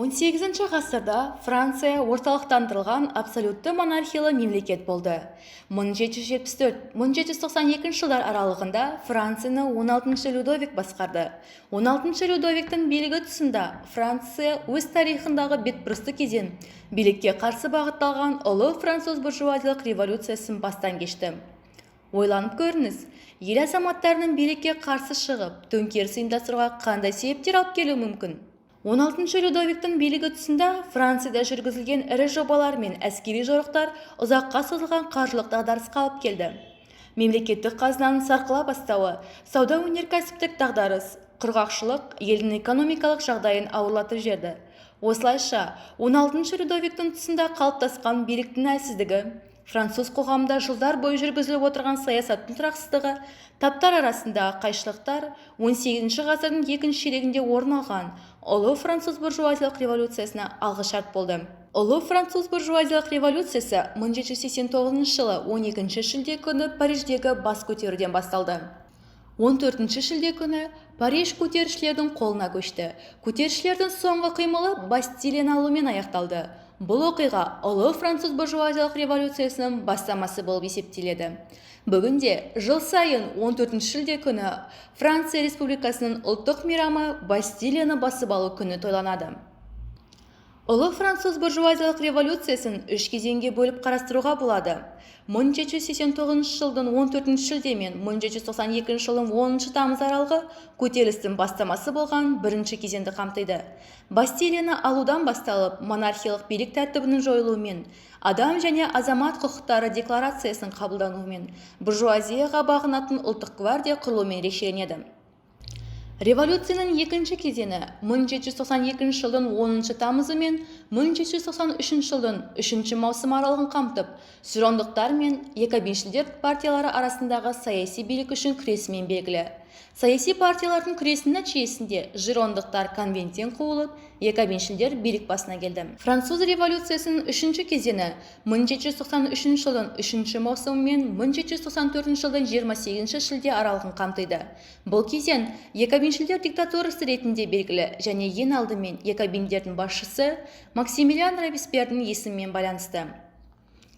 18 ғасырда Франция орталықтандырылған абсолютті монархиялы мемлекет болды. 1774-1792 жылдар аралығында Францияны 16 Людовик басқарды. 16 Людовиктің билігі тұсында Франция өз тарихындағы бетбұрысты кезең билікке қарсы бағытталған ұлы француз буржуазиялық революциясын бастан кешті. Ойланып көріңіз, ел азаматтарының билікке қарсы шығып, төңкеріс ұйымдастыруға қандай себептер алып келуі мүмкін? 16 Людовиктің билігі тұсында Францияда жүргізілген ірі жобалар мен әскери жорықтар ұзаққа созылған қаржылық дағдарысқа алып келді. Мемлекеттік қазынаның сарқыла бастауы, сауда-өнеркәсіптік дағдарыс, құрғақшылық елдің экономикалық жағдайын ауырлатып жіберді. Осылайша 16 Людовиктің тұсында қалыптасқан биліктің әлсіздігі, француз қоғамында жылдар бойы жүргізіліп отырған саясаттың тұрақсыздығы, таптар арасындағы қайшылықтар 18 ғасырдың екінші ширегінде орын алған ұлы француз буржуазиялық революциясына алғышарт болды. Ұлы француз буржуазиялық революциясы 1789 жылы 12 шілде күні Париждегі бас көтеруден басталды. 14 шілде күні Париж көтерілісшілердің қолына көшті. Көтерілісшілердің соңғы қимылы Бастилияны алумен аяқталды. Бұл оқиға ұлы француз буржуазиялық революциясының бастамасы болып есептеледі. Бүгінде жыл сайын 14 шілде күні Франция Республикасының ұлттық мейрамы Бастилияны басып алу күні тойланады. Ұлы француз буржуазиялық революциясын үш кезеңге бөліп қарастыруға болады. 1789 жылдың 14 шілде мен 1792 жылдың 10 тамыз аралығы көтерілістің бастамасы болған бірінші кезеңді қамтиды. Бастилияны алудан басталып, монархиялық билік тәртібінің жойылуымен, адам және азамат құқықтары декларациясының қабылдануымен, буржуазияға бағынатын ұлттық гвардия құрылуымен ерекшеленеді. Революцияның екінші кезеңі 1792 жылдың 10 тамызы мен 1793 жылдың 3 маусым аралығын қамтып, жирондықтар мен якобиншілдер партиялары арасындағы саяси билік үшін күресімен белгілі. Саяси партиялардың күресінің нәтижесінде жирондықтар конвенттен қуылып, якобиншілдер билік басына келді. Француз революциясының үшінші кезеңі 1793 жылдың 3 маусымы мен 1794 жылдың 28 шілде аралығын қамтиды. Бұл кезең якобиншілдер диктатурасы ретінде белгілі және ең алдымен якобиндердің басшысы Максимилиан Робеспьердің есімімен байланысты.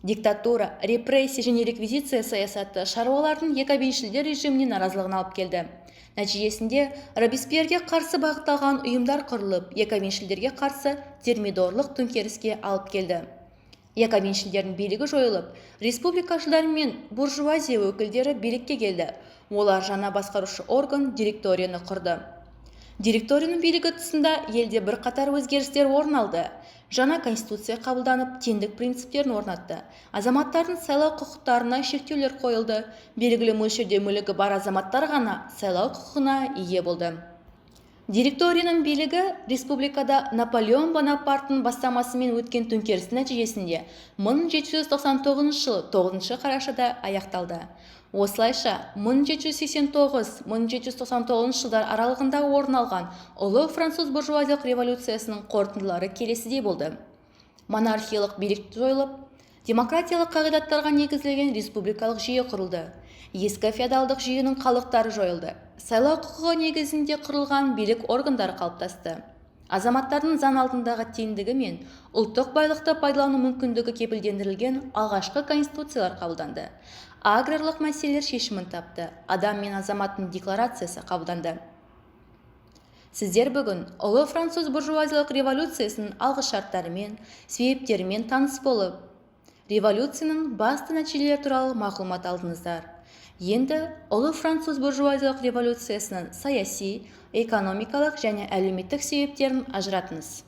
Диктатура, репрессия және реквизиция саясаты шаруалардың якобиншілдер режиміне наразылығын алып келді. Нәтижесінде Робеспьерге қарсы бағытталған ұйымдар құрылып, якобиншілдерге қарсы термидорлық төңкеріске алып келді. Якобиншілдердің билігі жойылып, республикашылдар мен буржуазия өкілдері билікке келді. Олар жаңа басқарушы орган директорияны құрды. Директорияның билігі тұсында елде бір қатар өзгерістер орын алды. Жаңа конституция қабылданып, теңдік принциптерін орнатты. Азаматтардың сайлау құқықтарына шектеулер қойылды. Белгілі мөлшерде мүлігі бар азаматтар ғана сайлау құқығына ие болды. Директорияның билігі республикада Наполеон Бонапарттың бастамасымен өткен төңкерістің нәтижесінде 1799 жылы 9 қарашада аяқталды. Осылайша 1789-1799 жылдар аралығында орын алған ұлы француз буржуазиялық революциясының қорытындылары келесідей болды. Монархиялық билік жойылып, демократиялық қағидаттарға негізделген республикалық жүйе құрылды. Ескі феодалдық жүйенің қалдықтары жойылды. Сайлау құқығы негізінде құрылған билік органдары қалыптасты. Азаматтардың заң алдындағы теңдігі мен ұлттық байлықты пайдалану мүмкіндігі кепілдендірілген алғашқы конституциялар қабылданды. Аграрлық мәселелер шешімін тапты. Адам мен азаматтың декларациясы қабылданды. Сіздер бүгін ұлы француз буржуазиялық революциясының алғышарттарымен, себептерімен таныс болып, революцияның басты нәтижелері туралы мағлұмат алдыңыздар. Енді ұлы француз буржуазиялық революциясының саяси, экономикалық және әлеуметтік себептерін ажыратыңыз.